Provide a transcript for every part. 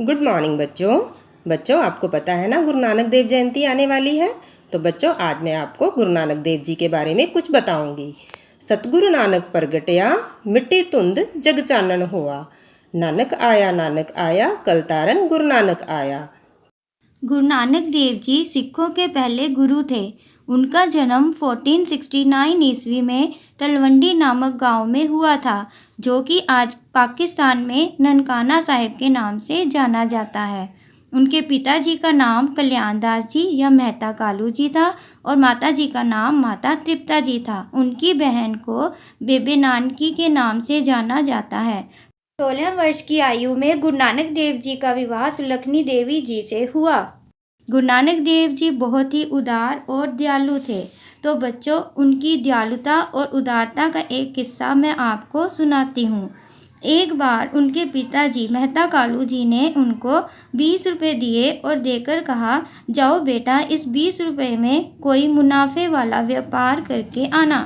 Good morning बच्चों आपको पता है ना गुरु नानक देव जयंती आने वाली है। तो बच्चों आज मैं आपको गुरु नानक देव जी के बारे में कुछ बताऊंगी। सतगुरु नानक प्रगटया मिट्टी धुंध जग चानन हुआ। नानक आया कल तारन गुरु नानक आया। गुरु नानक देव जी सिखों के पहले गुरु थे। उनका जन्म 1469 ईस्वी में तलवंडी नामक गांव में हुआ था, जो कि आज पाकिस्तान में ननकाना साहिब के नाम से जाना जाता है। उनके पिताजी का नाम कल्याण दास जी या मेहता कालू जी था और माता जी का नाम माता तृप्ता जी था। उनकी बहन को बेबे नानकी के नाम से जाना जाता है। 16 वर्ष की आयु में गुरु नानक देव जी का विवाह सुलखनी देवी जी से हुआ। गुरु नानक देव जी बहुत ही उदार और दयालु थे। तो बच्चों, उनकी दयालुता और उदारता का एक किस्सा मैं आपको सुनाती हूँ। एक बार उनके पिताजी मेहता कालू जी ने उनको 20 रुपये दिए और देकर कहा, जाओ बेटा, इस 20 रुपये में कोई मुनाफे वाला व्यापार करके आना।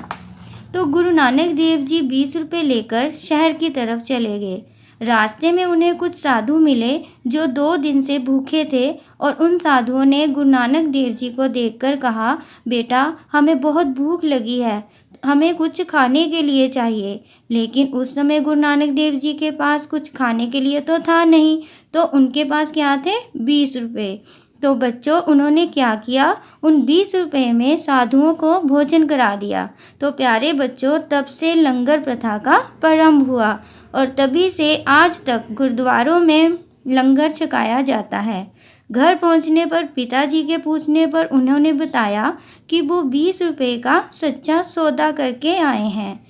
तो गुरु नानक देव जी 20 रुपये लेकर शहर की तरफ चले गए। रास्ते में उन्हें कुछ साधु मिले जो 2 दिन से भूखे थे और उन साधुओं ने गुरु नानक देव जी को देखकर कहा, बेटा, हमें बहुत भूख लगी है, हमें कुछ खाने के लिए चाहिए। लेकिन उस समय गुरु नानक देव जी के पास कुछ खाने के लिए तो था नहीं, तो उनके पास क्या थे? 20 रुपये। तो बच्चों, उन्होंने क्या किया? उन 20 रुपये में साधुओं को भोजन करा दिया। तो प्यारे बच्चों, तब से लंगर प्रथा का प्रारंभ हुआ और तभी से आज तक गुरुद्वारों में लंगर छकाया जाता है। घर पहुंचने पर पिताजी के पूछने पर उन्होंने बताया कि वो 20 रुपये का सच्चा सौदा करके आए हैं।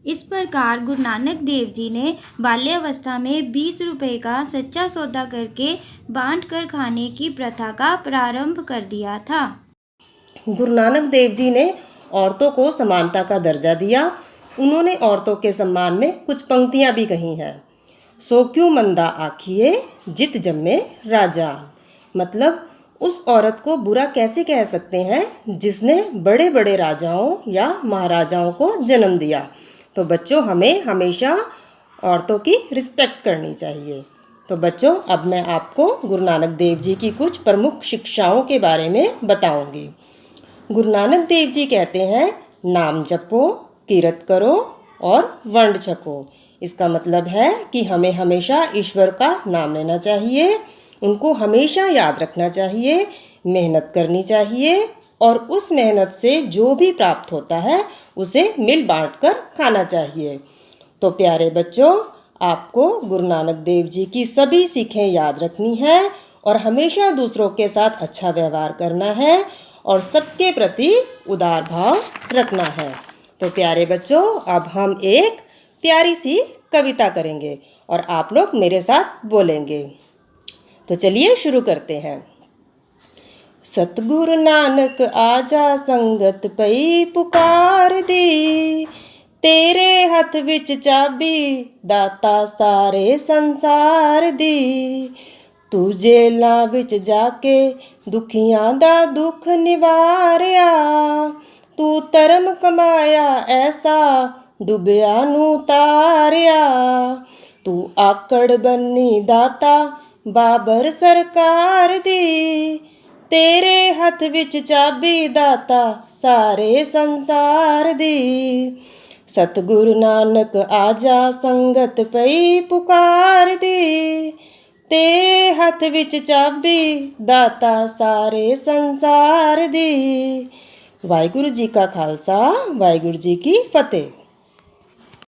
इस प्रकार गुरु नानक देव जी ने बाल्यावस्था में 20 रुपये का सच्चा सौदा करके बांट कर खाने की प्रथा का प्रारंभ कर दिया था। गुरु नानक देव जी ने औरतों को समानता का दर्जा दिया। उन्होंने औरतों के सम्मान में कुछ पंक्तियां भी कही हैं। सो क्यों मंदा आखिए जित जम्मे राजा। मतलब उस औरत को बुरा कैसे कह सकते हैं जिसने बड़े बड़े राजाओं या महाराजाओं को जन्म दिया। तो बच्चों, हमें हमेशा औरतों की रिस्पेक्ट करनी चाहिए। तो बच्चों, अब मैं आपको गुरु नानक देव जी की कुछ प्रमुख शिक्षाओं के बारे में बताऊंगी। गुरु नानक देव जी कहते हैं, नाम जपो, कीरत करो और वंड छको। इसका मतलब है कि हमें हमेशा ईश्वर का नाम लेना चाहिए, उनको हमेशा याद रखना चाहिए, मेहनत करनी चाहिए और उस मेहनत से जो भी प्राप्त होता है उसे मिल बांट कर खाना चाहिए। तो प्यारे बच्चों, आपको गुरु नानक देव जी की सभी सीखें याद रखनी है और हमेशा दूसरों के साथ अच्छा व्यवहार करना है और सबके प्रति उदार भाव रखना है। तो प्यारे बच्चों, अब हम एक प्यारी सी कविता करेंगे और आप लोग मेरे साथ बोलेंगे। तो चलिए शुरू करते हैं। सतगुरु नानक आजा संगत पई पुकार दी, तेरे हथ विच चाबी दाता सारे संसार दी। तू जेलां विच जाके दुखियां दा दुख निवारिया, तू धर्म कमाया ऐसा डुबिया नू तारिया। तू आकड़ बन्नी दाता बाबर सरकार दी, तेरे हथ विच चाबी दाता सारे संसार दी। सतगुरु नानक आजा संगत पई पुकार दी, तेरे हथ विच चाबी दाता सारे संसार दी। वाहिगुरु जी का खालसा, वाहिगुरु जी की फतेह।